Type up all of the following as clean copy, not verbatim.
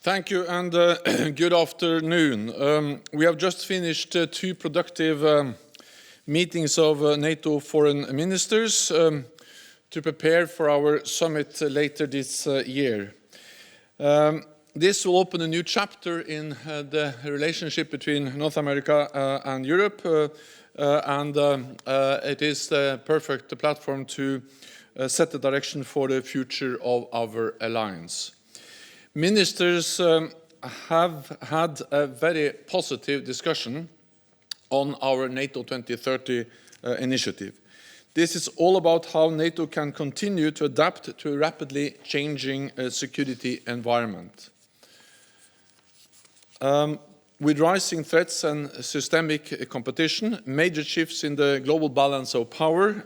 Thank you and good afternoon. We have just finished two productive meetings of NATO foreign ministers to prepare for our summit later this year. This will open a new chapter in the relationship between North America and Europe, and it is the perfect platform to set the direction for the future of our alliance. Ministers have had a very positive discussion on our NATO 2030 initiative. This is all about how NATO can continue to adapt to a rapidly changing security environment. With rising threats and systemic competition, major shifts in the global balance of power,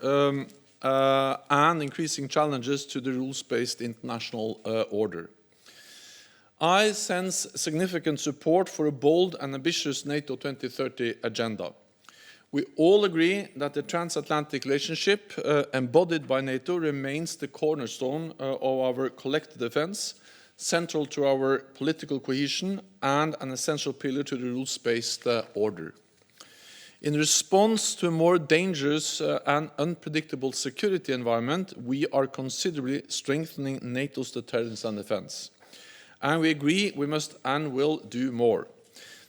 and increasing challenges to the rules-based international order. I sense significant support for a bold and ambitious NATO 2030 agenda. We all agree that the transatlantic relationship embodied by NATO remains the cornerstone of our collective defense, central to our political cohesion and an essential pillar to the rules-based order. In response to a more dangerous and unpredictable security environment, we are considerably strengthening NATO's deterrence and defense. And we agree we must and will do more.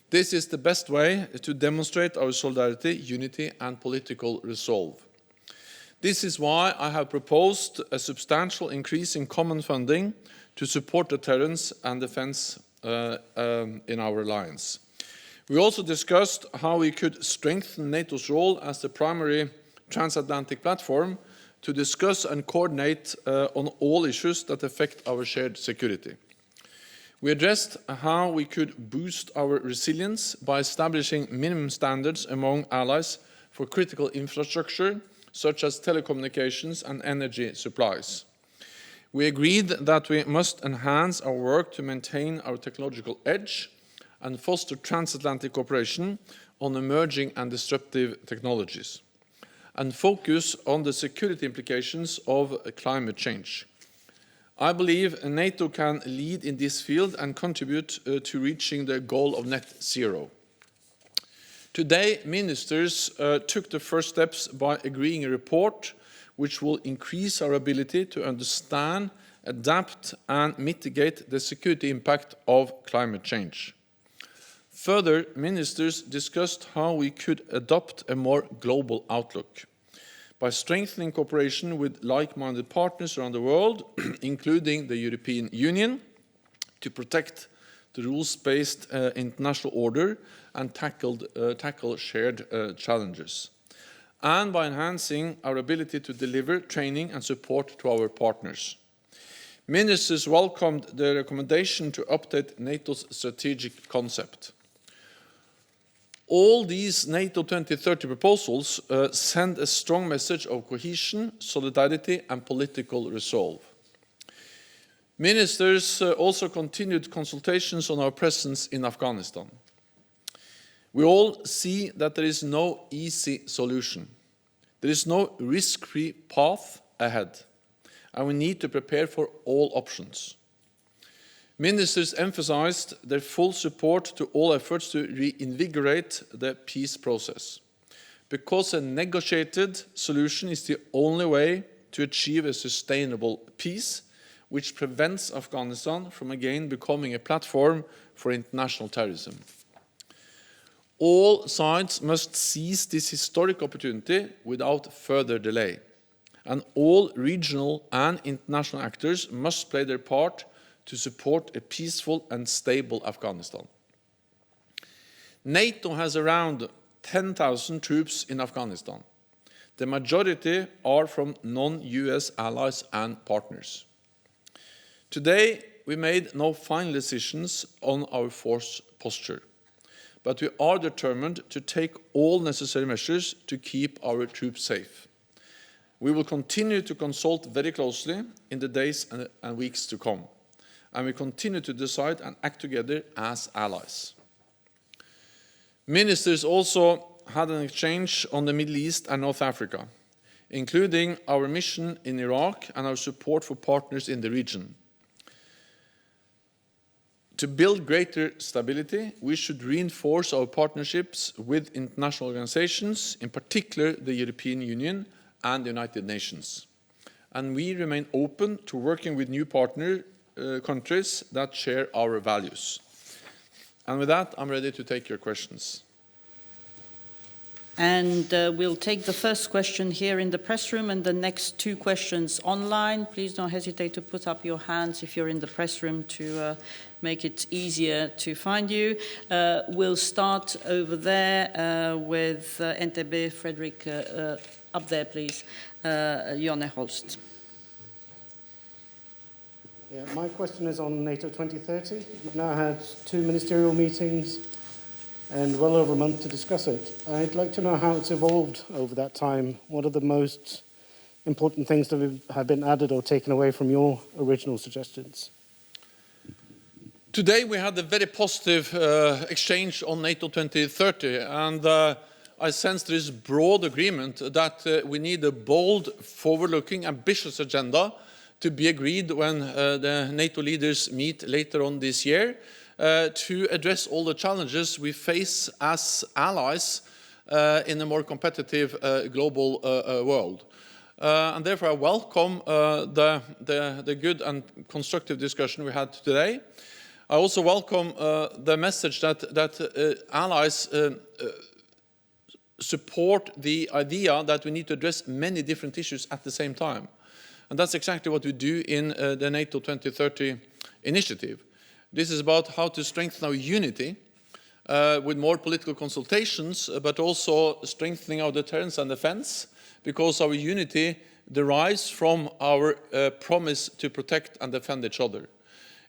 This is the best way to demonstrate our solidarity, unity and political resolve. This is why I have proposed a substantial increase in common funding to support deterrence and defense in our alliance. We also discussed how we could strengthen NATO's role as the primary transatlantic platform to discuss and coordinate on all issues that affect our shared security. We addressed how we could boost our resilience by establishing minimum standards among allies for critical infrastructure, such as telecommunications and energy supplies. We agreed that we must enhance our work to maintain our technological edge and foster transatlantic cooperation on emerging and disruptive technologies, and focus on the security implications of climate change. I believe NATO can lead in this field and contribute to reaching the goal of net zero. Today, ministers took the first steps by agreeing a report which will increase our ability to understand, adapt and mitigate the security impact of climate change. Further, ministers discussed how we could adopt a more global outlook by strengthening cooperation with like-minded partners around the world, including the European Union, to protect the rules-based international order and tackle shared challenges, and by enhancing our ability to deliver training and support to our partners. Ministers welcomed the recommendation to update NATO's strategic concept. All these NATO 2030 proposals send a strong message of cohesion, solidarity and political resolve. Ministers also continued consultations on our presence in Afghanistan. We all see that there is no easy solution. There is no risk-free path ahead, and we need to prepare for all options. Ministers emphasized their full support to all efforts to reinvigorate the peace process, because a negotiated solution is the only way to achieve a sustainable peace, which prevents Afghanistan from again becoming a platform for international terrorism. All sides must seize this historic opportunity without further delay, and all regional and international actors must play their part to support a peaceful and stable Afghanistan. NATO has around 10,000 troops in Afghanistan. The majority are from non-US allies and partners. Today, we made no final decisions on our force posture, but we are determined to take all necessary measures to keep our troops safe. We will continue to consult very closely in the days and weeks to come, and we continue to decide and act together as allies. Ministers also had an exchange on the Middle East and North Africa, including our mission in Iraq and our support for partners in the region. To build greater stability, we should reinforce our partnerships with international organizations, in particular the European Union and the United Nations. And we remain open to working with new partner countries that share our values. And with that, I'm ready to take your questions. And we'll take the first question here in the press room and the next two questions online. Please don't hesitate to put up your hands if you're in the press room to make it easier to find you. We'll start over there with NTB, Frederick, up there, please. Jonne Holst. Yeah, my question is on NATO 2030. We've now had 2 ministerial meetings and well over a month to discuss it. I'd like to know how it's evolved over that time. What are the most important things that have been added or taken away from your original suggestions? Today we had a very positive exchange on NATO 2030, and I sense there is broad agreement that we need a bold, forward-looking, ambitious agenda to be agreed when the NATO leaders meet later on this year, to address all the challenges we face as allies in a more competitive global world. And therefore I welcome the good and constructive discussion we had today. I also welcome the message that allies support the idea that we need to address many different issues at the same time. And that's exactly what we do in the NATO 2030 initiative. This is about how to strengthen our unity with more political consultations, but also strengthening our deterrence and defense, because our unity derives from our promise to protect and defend each other.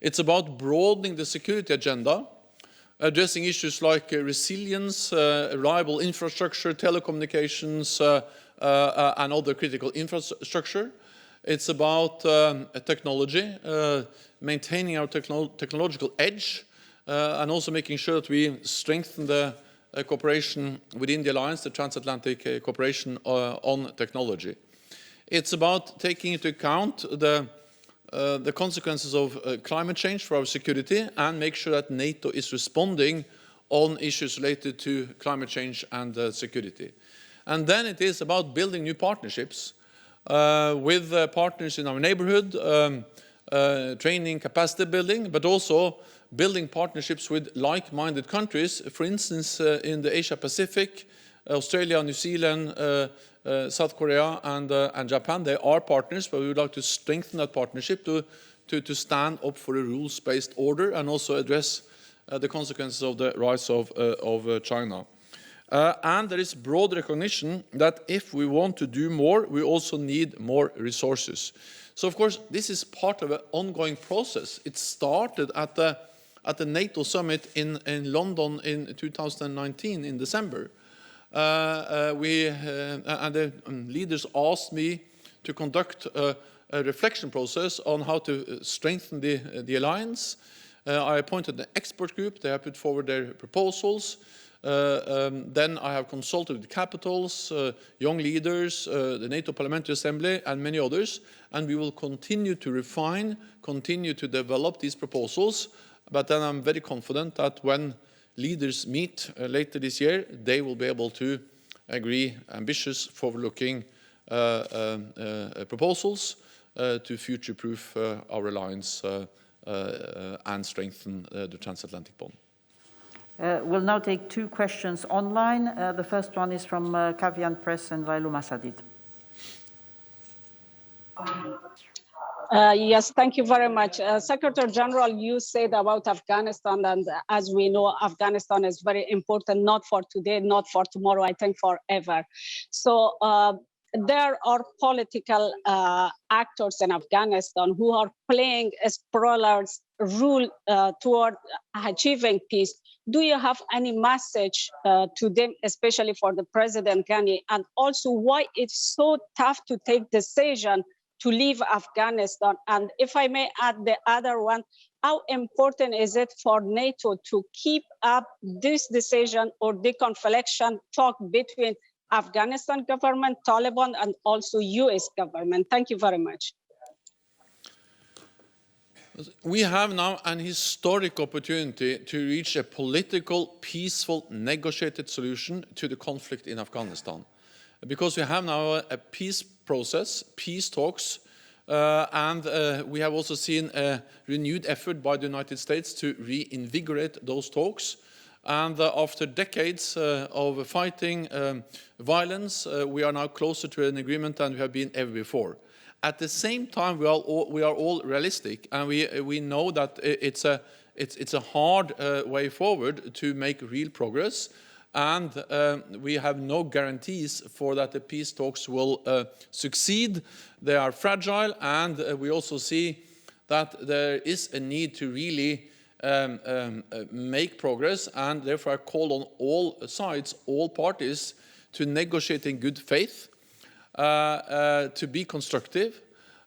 It's about broadening the security agenda, addressing issues like resilience, reliable infrastructure, telecommunications, and other critical infrastructure. It's about technology, maintaining our technological edge, and also making sure that we strengthen the cooperation within the alliance, the Transatlantic cooperation on technology. It's about taking into account the consequences of climate change for our security and make sure that NATO is responding on issues related to climate change and security. And then it is about building new partnerships with partners in our neighborhood, training, capacity building, but also building partnerships with like-minded countries. For instance, in the Asia-Pacific, Australia, New Zealand, South Korea, and Japan, they are partners, but we would like to strengthen that partnership to stand up for a rules-based order and also address the consequences of the rise of China. And there is broad recognition that if we want to do more, we also need more resources. So, of course, this is part of an ongoing process. It started at the NATO summit in London in 2019, in December. And the leaders asked me to conduct a reflection process on how to strengthen the alliance. I appointed an expert group. They have put forward their proposals. Then I have consulted with capitals, young leaders, the NATO Parliamentary Assembly, and many others. And we will continue to refine, continue to develop these proposals. But then I'm very confident that when leaders meet later this year, they will be able to agree ambitious, forward-looking proposals to future-proof our alliance and strengthen the transatlantic bond. We'll now take two questions online. The first one is from Kavian Press and Vailu Masadid. Yes, thank you very much. Secretary General, you said about Afghanistan, and as we know, Afghanistan is very important, not for today, not for tomorrow, I think forever. So there are political actors in Afghanistan who are playing a spoiler's role toward achieving peace. Do you have any message to them, especially for the President Ghani, and also why it's so tough to take decision to leave Afghanistan? And if I may add the other one, how important is it for NATO to keep up this decision or deconfliction talk between Afghanistan government, Taliban, and also US government? Thank you very much. We have now an historic opportunity to reach a political, peaceful, negotiated solution to the conflict in Afghanistan. Because we have now a peace process, peace talks, and we have also seen a renewed effort by the United States to reinvigorate those talks. And after decades of fighting violence, we are now closer to an agreement than we have been ever before. At the same time, we are all realistic, and we know that it's a hard way forward to make real progress, and we have no guarantees for that the peace talks will succeed. They are fragile, and we also see that there is a need to really make progress, and therefore I call on all sides, all parties, to negotiate in good faith, to be constructive,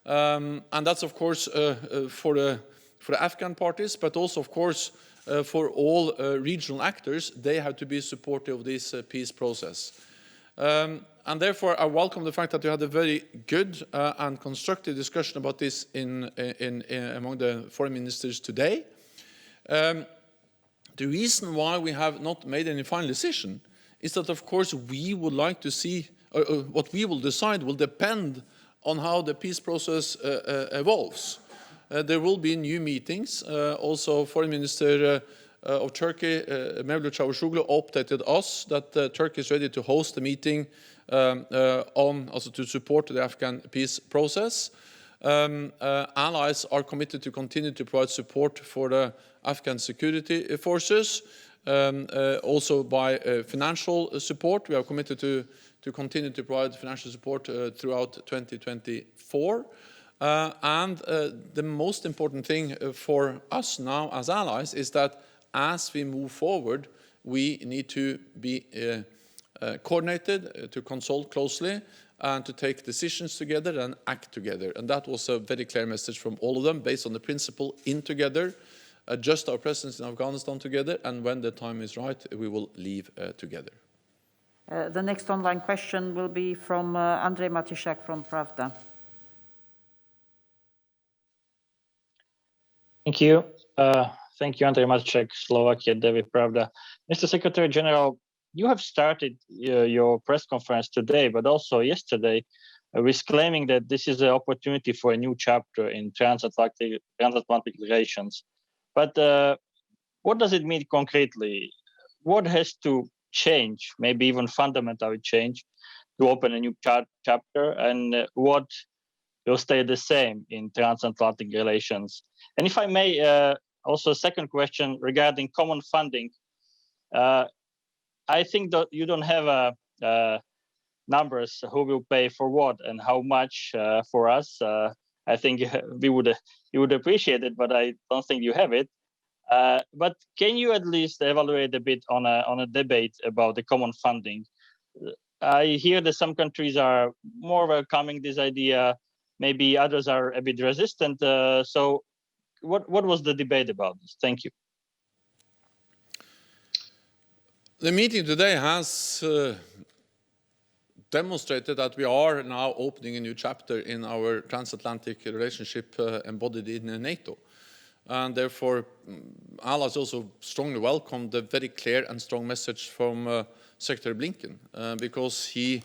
and that's of course for the Afghan parties, but also of course for all regional actors. They have to be supportive of this peace process. And therefore I welcome the fact that you had a very good and constructive discussion about this among the foreign ministers today. The reason why we have not made any final decision is that, of course, we would like to see, what we will decide will depend on how the peace process evolves. There will be new meetings. Also, Foreign Minister of Turkey, Mevlut Çavuşoğlu, updated us that Turkey is ready to host a meeting also to support the Afghan peace process. Allies are committed to continue to provide support for the Afghan security forces, also by financial support. We are committed to continue to provide financial support throughout 2024. And the most important thing for us now as allies is that as we move forward, we need to be coordinated, to consult closely, and to take decisions together and act together. And that was a very clear message from all of them, based on the principle in together, adjust our presence in Afghanistan together, and when the time is right, we will leave together. The next online question will be from Andrzej Matysiak from Pravda. Thank you. Thank you, Andrzej Matysiak, Slovakia, David Pravda. Mr. Secretary General, you have started your press conference today, but also yesterday, with claiming that this is an opportunity for a new chapter in transatlantic relations. But what does it mean concretely? What has to change, maybe even fundamentally change, to open a new chapter, and what will stay the same in transatlantic relations? And if I may, also a second question regarding common funding. I think that you don't have numbers who will pay for what and how much for us. I think you would appreciate it, but I don't think you have it. But can you at least evaluate a bit on a debate about the common funding? I hear that some countries are more welcoming this idea, maybe others are a bit resistant. So what was the debate about this? Thank you. The meeting today has demonstrated that we are now opening a new chapter in our transatlantic relationship embodied in NATO. And therefore, allies also strongly welcome the very clear and strong message from Secretary Blinken, because he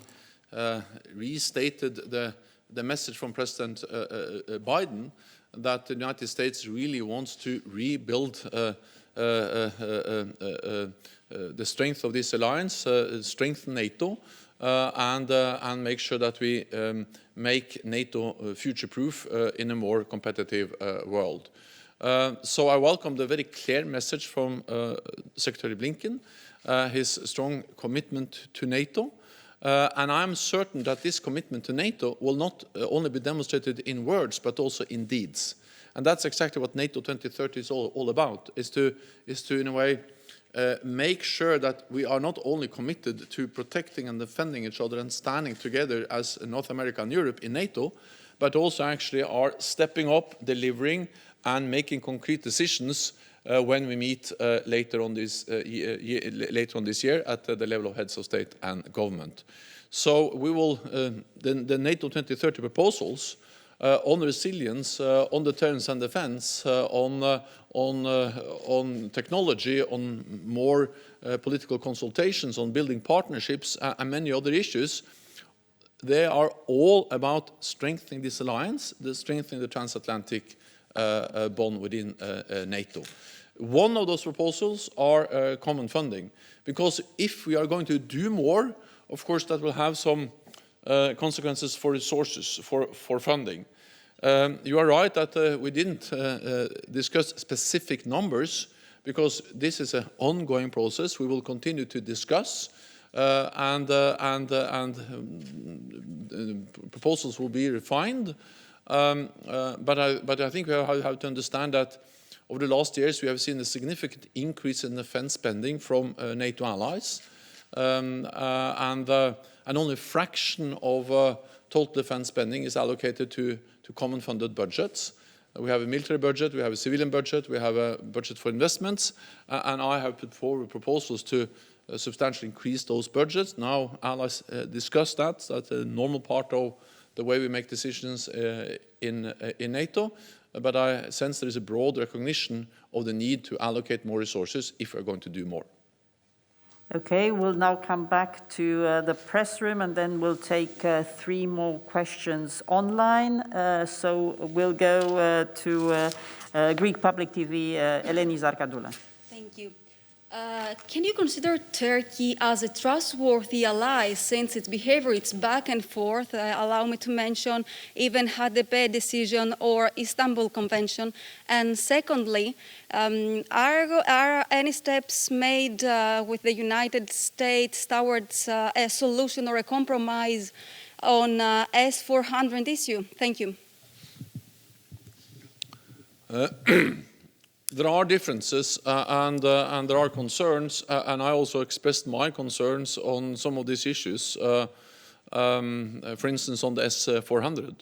restated the message from President Biden that the United States really wants to rebuild the strength of this alliance, strengthen NATO, and make sure that we make NATO future-proof in a more competitive world. So I welcome the very clear message from Secretary Blinken, his strong commitment to NATO, and I'm certain that this commitment to NATO will not only be demonstrated in words, but also in deeds. And that's exactly what NATO 2030 is all about, is to in a way make sure that we are not only committed to protecting and defending each other and standing together as North America and Europe in NATO, but also actually are stepping up, delivering, and making concrete decisions when we meet later on this year at the level of heads of state and government. So we will the NATO 2030 proposals on resilience, on deterrence and defense, on technology, on more political consultations, on building partnerships, and many other issues. They are all about strengthening this alliance, strengthening the transatlantic bond within NATO. One of those proposals are common funding, because if we are going to do more, of course that will have some consequences for resources, for funding. You are right that we didn't discuss specific numbers, because this is an ongoing process. We will continue to discuss, and proposals will be refined. But I think we have to understand that over the last years we have seen a significant increase in defense spending from NATO allies, and only a fraction of total defense spending is allocated to common funded budgets. We have a military budget, we have a civilian budget, we have a budget for investments, and I have put forward proposals to substantially increase those budgets. Now allies discuss that. That's a normal part of the way we make decisions in NATO, but I sense there is a broad recognition of the need to allocate more resources if we're going to do more. Okay, we'll now come back to the press room, and then we'll take 3 more questions online. So we'll go to Greek Public TV, Eleni Zarkadoula. Thank you. Can you consider Turkey as a trustworthy ally, since its behavior, it's back and forth? Allow me to mention even HDP decision or Istanbul Convention. And secondly, are any steps made with the United States towards a solution or a compromise on S-400 issue? Thank you. There are differences and there are concerns, and I also expressed my concerns on some of these issues, for instance on the S-400,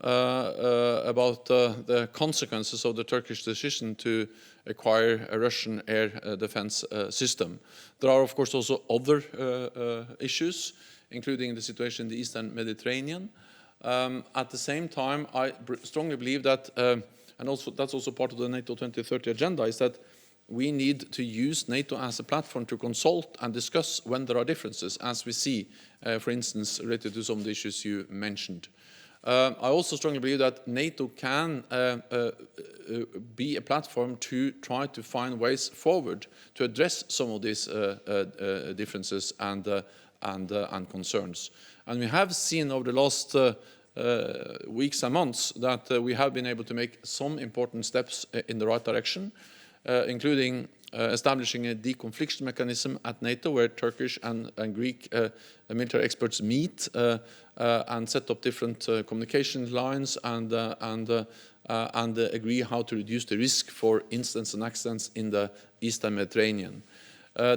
about the consequences of the Turkish decision to acquire a Russian air defense system. There are of course also other issues, including the situation in the Eastern Mediterranean. At the same time, I strongly believe that and also that's also part of the NATO 2030 agenda, is that we need to use NATO as a platform to consult and discuss when there are differences, as we see, for instance, related to some of the issues you mentioned. I also strongly believe that NATO can be a platform to try to find ways forward to address some of these differences and concerns. And we have seen over the last weeks and months that we have been able to make some important steps in the right direction, including establishing a deconfliction mechanism at NATO, where Turkish and Greek military experts meet and set up different communication lines and agree how to reduce the risk for incidents and accidents in the Eastern Mediterranean.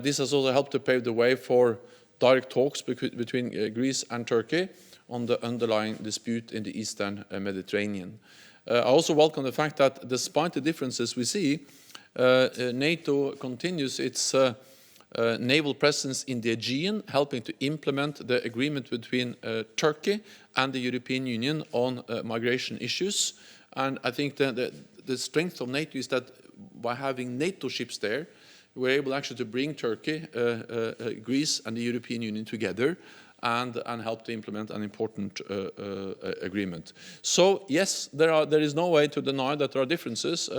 This has also helped to pave the way for direct talks between Greece and Turkey on the underlying dispute in the Eastern Mediterranean. I also welcome the fact that despite the differences we see, NATO continues its naval presence in the Aegean, helping to implement the agreement between Turkey and the European Union on migration issues. And I think the strength of NATO is that by having NATO ships there, we're able actually to bring Turkey, Greece and the European Union together and help to implement an important agreement. So yes, there is no way to deny that there are differences.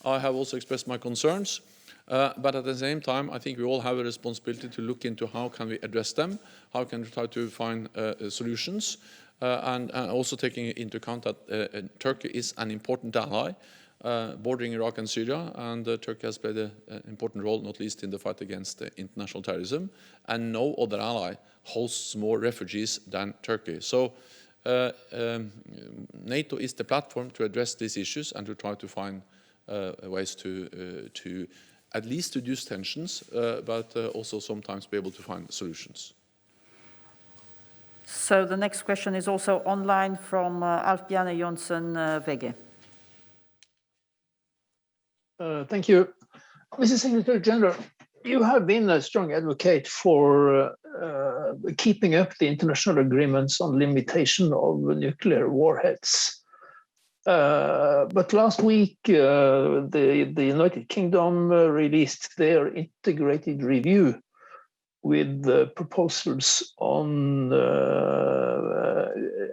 I have also expressed my concerns, but at the same time, I think we all have a responsibility to look into how can we address them, how can we try to find solutions, and also taking into account that Turkey is an important ally bordering Iraq and Syria, and Turkey has played an important role, not least in the fight against international terrorism, and no other ally hosts more refugees than Turkey. So NATO is the platform to address these issues and to try to find ways to at least reduce tensions, but also sometimes be able to find solutions. So the next question is also online from Alf Bjarne Johnsen, VG. Thank you. Mr. Secretary General, you have been a strong advocate for keeping up the international agreements on limitation of nuclear warheads. But last week, the United Kingdom released their integrated review with proposals on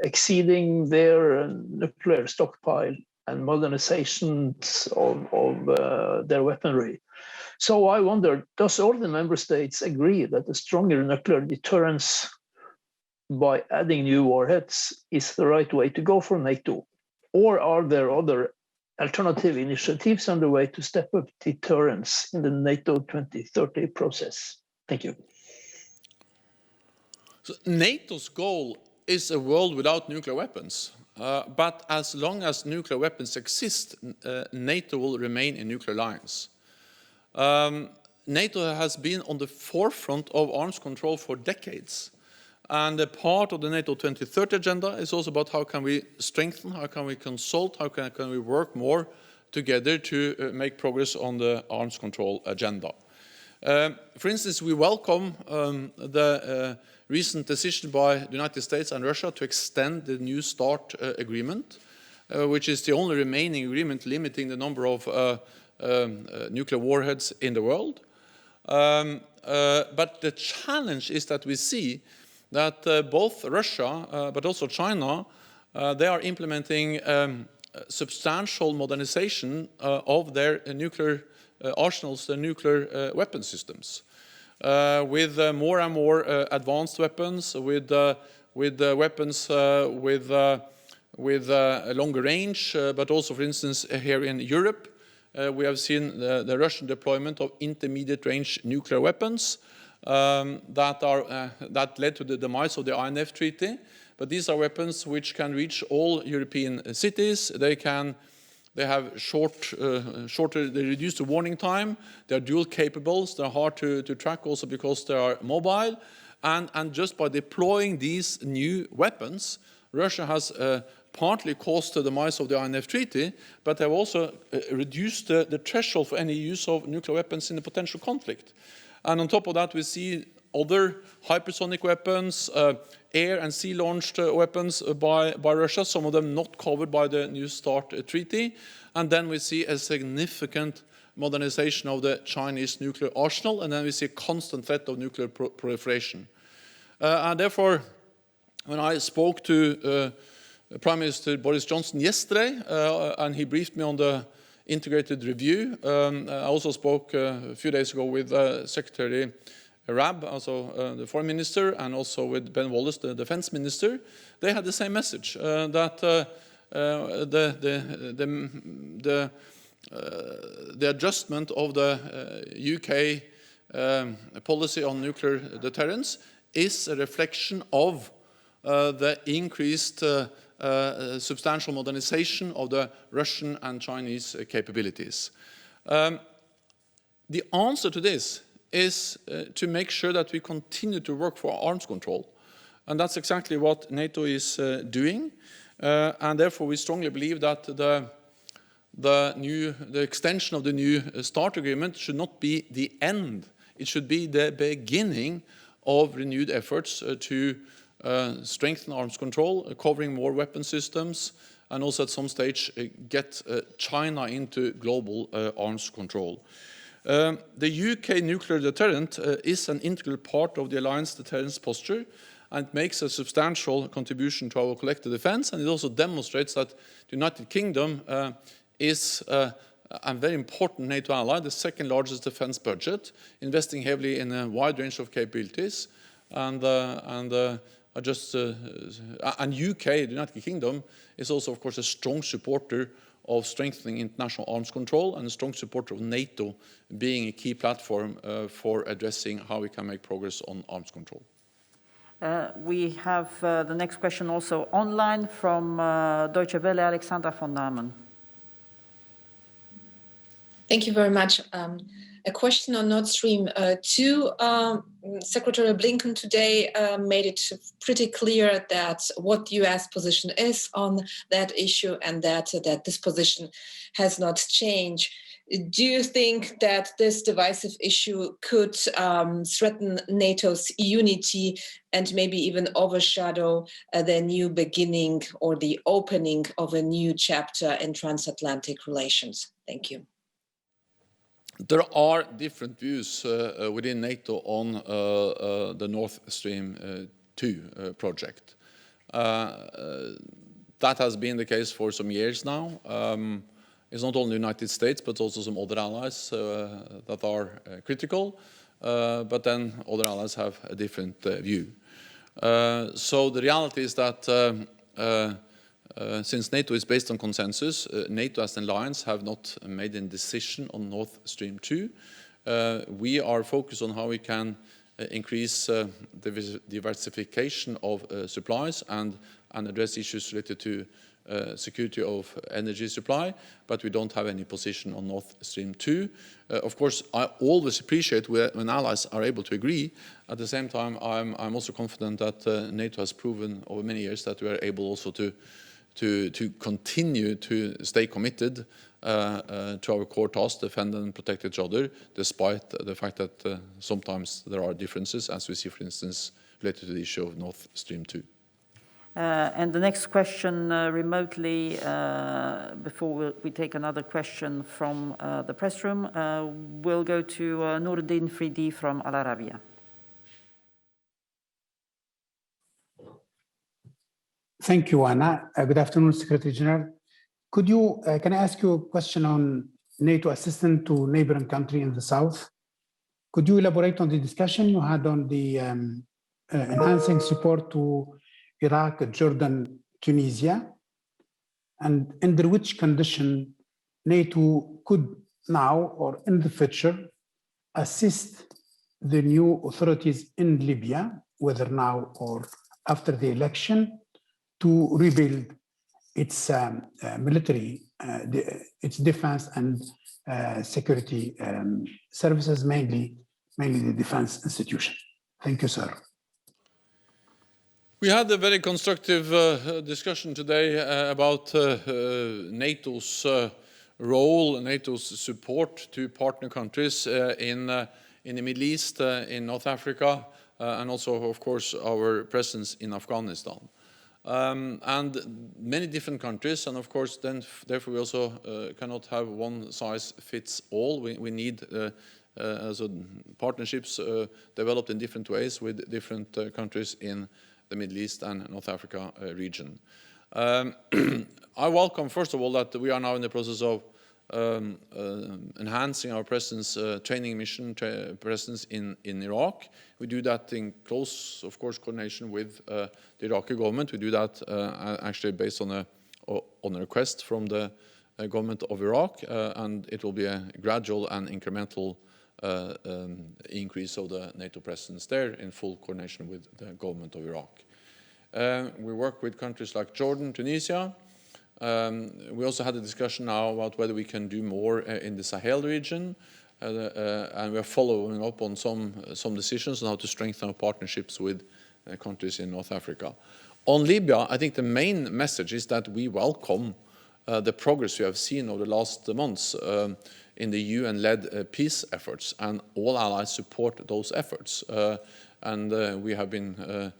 exceeding their nuclear stockpile and modernization of their weaponry. So I wonder, does all the member states agree that a stronger nuclear deterrence by adding new warheads is the right way to go for NATO? Or are there other alternative initiatives underway to step up deterrence in the NATO 2030 process? Thank you. So NATO's goal is a world without nuclear weapons. But as long as nuclear weapons exist, NATO will remain a nuclear alliance. NATO has been on the forefront of arms control for decades. And a part of the NATO 2030 agenda is also about how can we strengthen, how can we consult, how can we work more together to make progress on the arms control agenda. For instance, we welcome the recent decision by the United States and Russia to extend the New START agreement, which is the only remaining agreement limiting the number of nuclear warheads in the world. But the challenge is that we see that both Russia but also China, they are implementing substantial modernization of their nuclear arsenals, their nuclear weapon systems, with more and more advanced weapons, with weapons with a longer range, but also, for instance, here in Europe, we have seen the Russian deployment of intermediate range nuclear weapons that led to the demise of the INF Treaty. But these are weapons which can reach all European cities. They have they reduce the warning time. They are dual capables. They're hard to track also because they are mobile. And just by deploying these new weapons, Russia has partly caused the demise of the INF Treaty, but have also reduced the threshold for any use of nuclear weapons in a potential conflict. And on top of that, we see other hypersonic weapons, air and sea-launched weapons by Russia, some of them not covered by the New START treaty. And then we see a significant modernization of the Chinese nuclear arsenal, and then we see a constant threat of nuclear proliferation. And therefore, when I spoke to Prime Minister Boris Johnson yesterday, and he briefed me on the integrated review, I also spoke a few days ago with Secretary Raab, also the foreign minister, and also with Ben Wallace, the defense minister. They had the same message, that the adjustment of the UK policy on nuclear deterrence is a reflection of the increased substantial modernization of the Russian and Chinese capabilities. The answer to this is to make sure that we continue to work for arms control. And that's exactly what NATO is doing. And therefore, we strongly believe that the extension of the New START agreement should not be the end. It should be the beginning of renewed efforts to strengthen arms control, covering more weapon systems, and also at some stage get China into global arms control. The UK nuclear deterrent is an integral part of the alliance deterrence posture, and makes a substantial contribution to our collective defense. And it also demonstrates that the United Kingdom is a very important NATO ally, the second largest defense budget, investing heavily in a wide range of capabilities. And UK, the United Kingdom, is also, of course, a strong supporter of strengthening international arms control and a strong supporter of NATO being a key platform for addressing how we can make progress on arms control. We have the next question also online from Deutsche Welle, Alexandra von Namen. Thank you very much. A question on Nord Stream 2. Secretary Blinken today made it pretty clear that what the US position is on that issue, and that this position has not changed. do you think that this divisive issue could threaten NATO's unity and maybe even overshadow the new beginning or the opening of a new chapter in transatlantic relations? Thank you. There are different views within NATO on the Nord Stream 2 project. That has been the case for some years now. It's not only the United States, but also some other allies that are critical, but then other allies have a different view. So the reality is that since NATO is based on consensus, NATO as an alliance have not made a decision on Nord Stream 2. We are focused on how we can increase the diversification of supplies and address issues related to security of energy supply, but we don't have any position on Nord Stream 2. Of course, I always appreciate when allies are able to agree. At the same time, I'm also confident that NATO has proven over many years that we are able also to continue to stay committed to our core task, defend and protect each other, despite the fact that sometimes there are differences, as we see, for instance, related to the issue of Nord Stream 2. And the next question remotely, before we take another question from the press room, we'll go to Nuruddin Fridi from Al Arabiya. Thank you, Anna. Good afternoon, Secretary General. Can I ask you a question on NATO assistance to neighboring country in the south? Could you elaborate on the discussion you had on the enhancing support to Iraq, Jordan, Tunisia, and under which condition NATO could now or in the future assist the new authorities in Libya, whether now or after the election, to rebuild its military, its defense and security services, mainly the defense institution. Thank you, sir. We had a very constructive discussion today about NATO's role, NATO's support to partner countries in the Middle East, in North Africa, and also, of course, our presence in Afghanistan. And many different countries, and of course, then therefore we also cannot have one size fits all. We need partnerships developed in different ways with different countries in the Middle East and North Africa region. I welcome, first of all, that we are now in the process of enhancing our presence, training mission presence in Iraq. We do that in close, of course, coordination with the Iraqi government. We do that actually based on a request from the government of Iraq, and it will be a gradual and incremental increase of the NATO presence there in full coordination with the government of Iraq. We work with countries like Jordan, Tunisia. We also had a discussion now about whether we can do more in the Sahel region, and we are following up on some decisions on how to strengthen our partnerships with countries in North Africa. On Libya, I think the main message is that we welcome the progress we have seen over the last months in the UN-led peace efforts, and all allies support those efforts. And we have been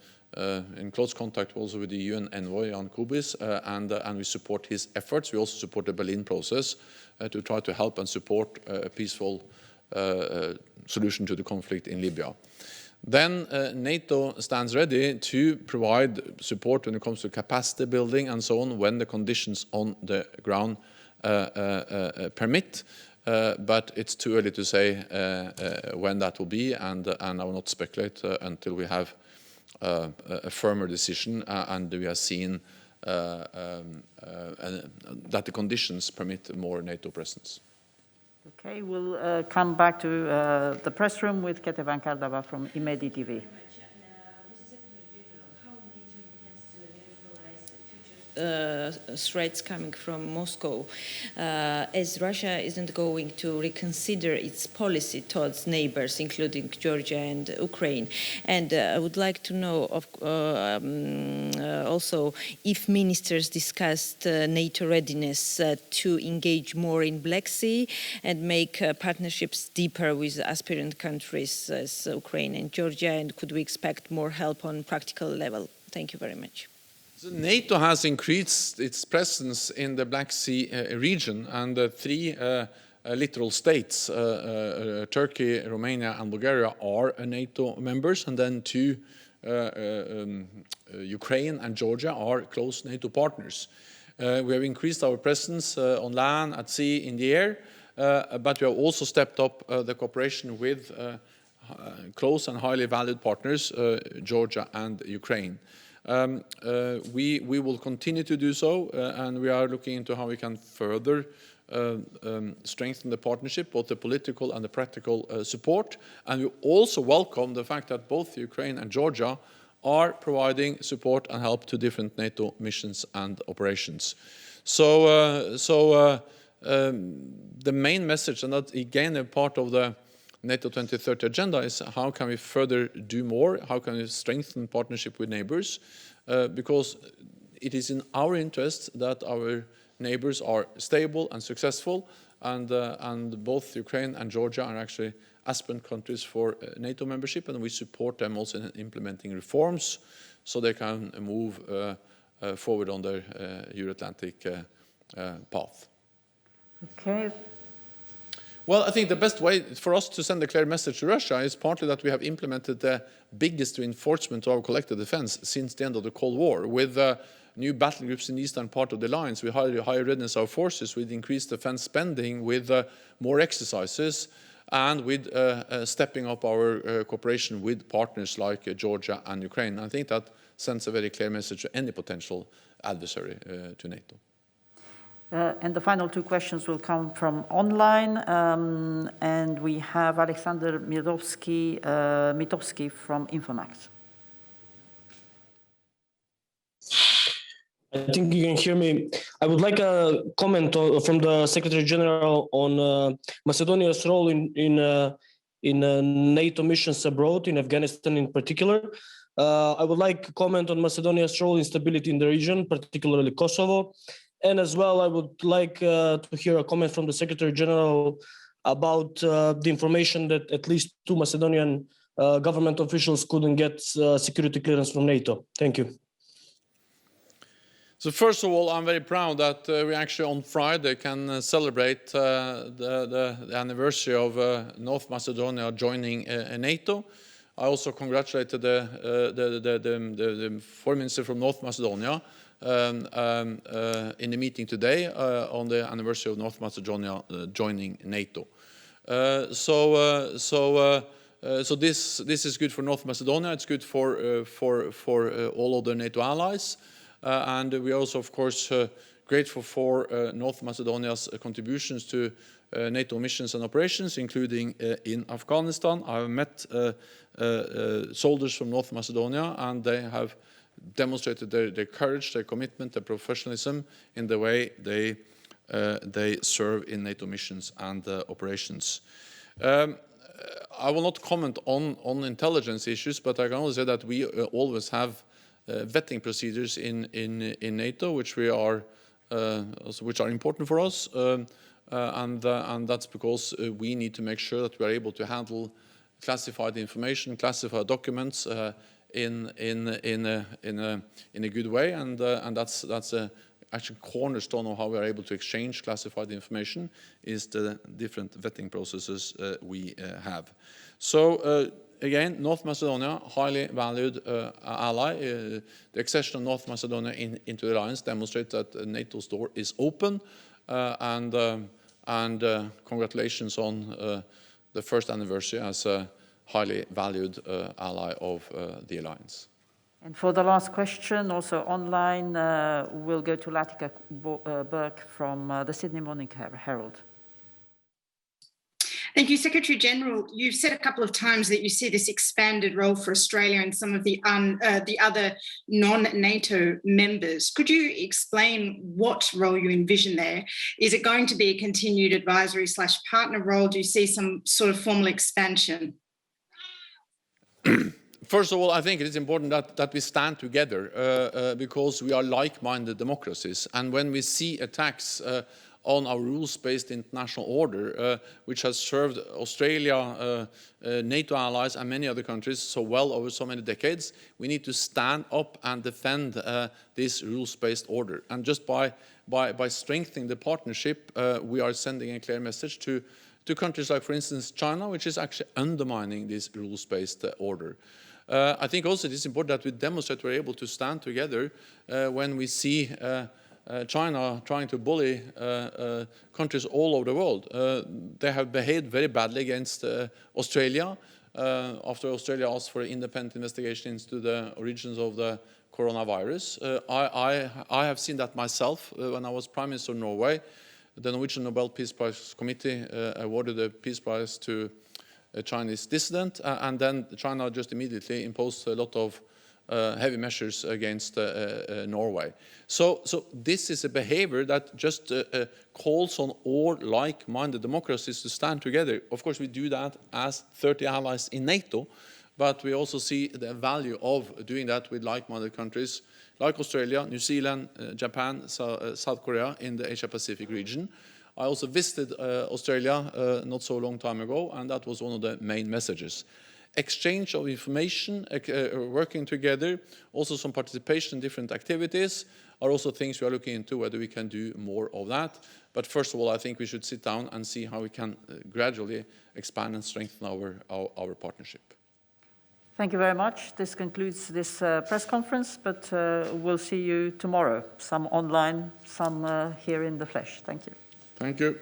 in close contact also with the UN envoy, Jan Kubis, and we support his efforts. We also support the Berlin process to try to help and support a peaceful solution to the conflict in Libya. Then NATO stands ready to provide support when it comes to capacity building and so on when the conditions on the ground permit. But it's too early to say when that will be, and I will not speculate until we have a firmer decision and we have seen that the conditions permit more NATO presence. Okay, we'll come back to the press room with Ketevan Kardava from Imedi TV. Mr. Secretary General, how NATO intends to neutralize future threats coming from Moscow, as Russia isn't going to reconsider its policy towards neighbors, including Georgia and Ukraine. And I would like to know also if ministers discussed NATO readiness to engage more in Black Sea and make partnerships deeper with aspirant countries as Ukraine and Georgia, and could we expect more help on practical level? Thank you very much. So NATO has increased its presence in the Black Sea region, and three littoral states, Turkey, Romania, and Bulgaria, are NATO members, and then two, Ukraine and Georgia, are close NATO partners. We have increased our presence on land, at sea, in the air, but we have also stepped up the cooperation with close and highly valued partners, Georgia and Ukraine. We will continue to do so, and we are looking into how we can further strengthen the partnership, both the political and the practical support. And we also welcome the fact that both Ukraine and Georgia are providing support and help to different NATO missions and operations. So the main message, and that again a part of the NATO 2030 agenda, is how can we further do more? How can we strengthen partnership with neighbors? Because it is in our interest that our neighbors are stable and successful, and both Ukraine and Georgia are actually aspirant countries for NATO membership, and we support them also in implementing reforms so they can move forward on their Euro-Atlantic path. Okay. Well, I think the best way for us to send a clear message to Russia is partly that we have implemented the biggest reinforcement of our collective defense since the end of the Cold War, with new battle groups in the eastern part of the alliance, with higher readiness of our forces, with increased defense spending, with more exercises, and with stepping up our cooperation with partners like Georgia and Ukraine. I think that sends a very clear message to any potential adversary to NATO. And the final two questions will come from online, and we have Alexander Mitowski from Infomax. I think you can hear me. I would like a comment from the Secretary General on Macedonia's role in NATO missions abroad, in Afghanistan in particular. I would like a comment on Macedonia's role in stability in the region, particularly Kosovo. And as well, I would like to hear a comment from the Secretary General about the information that at least two Macedonian government officials couldn't get security clearance from NATO. Thank you. So first of all, I'm very proud that we actually on Friday can celebrate the anniversary of North Macedonia joining NATO. I also congratulated the Foreign Minister from North Macedonia in the meeting today on the anniversary of North Macedonia joining NATO. So this is good for North Macedonia. It's good for all other NATO allies, and we are also, of course, grateful for North Macedonia's contributions to NATO missions and operations, including in Afghanistan. I've met soldiers from North Macedonia, and they have demonstrated their courage, their commitment, their professionalism in the way they serve in NATO missions and operations. I will not comment on intelligence issues, but I can only say that we always have vetting procedures in NATO, which are important for us, and that's because we need to make sure that we are able to handle classified information, classified documents in a good way, and that's actually cornerstone of how we are able to exchange classified information is the different vetting processes we have. So again, North Macedonia, highly valued ally. The accession of North Macedonia into the alliance demonstrates that NATO's door is open, and congratulations on the first anniversary as a highly valued ally of the alliance. And for the last question, also online, we'll go to Latika Burke from the Sydney Morning Herald. Thank you, Secretary General. You've said a couple of times that you see this expanded role for Australia and some of the other non-NATO members. Could you explain what role you envision there? Is it going to be a continued advisory/partner role? Do you see some sort of formal expansion? First of all, I think it is important that we stand together because we are like-minded democracies. And when we see attacks on our rules-based international order, which has served Australia, NATO allies, and many other countries so well over so many decades, we need to stand up and defend this rules-based order. And just by strengthening the partnership, we are sending a clear message to countries like, for instance, China, which is actually undermining this rules-based order. I think also it is important that we demonstrate we're able to stand together when we see China trying to bully countries all over the world. They have behaved very badly against Australia after Australia asked for an independent investigation into the origins of the coronavirus. I have seen that myself when I was Prime Minister of Norway. The Norwegian Nobel Peace Prize Committee awarded the Peace Prize to a Chinese dissident, and then China just immediately imposed a lot of heavy measures against Norway. So this is a behavior that just calls on all like-minded democracies to stand together. Of course, we do that as 30 allies in NATO, but we also see the value of doing that with like-minded countries like Australia, New Zealand, Japan, South Korea in the Asia-Pacific region. I also visited Australia not so long time ago, and that was one of the main messages. Exchange of information, working together, also some participation in different activities are also things we are looking into, whether we can do more of that. But first of all, I think we should sit down and see how we can gradually expand and strengthen our partnership. Thank you very much. This concludes this press conference, but we'll see you tomorrow, some online, some here in the flesh. Thank you. Thank you.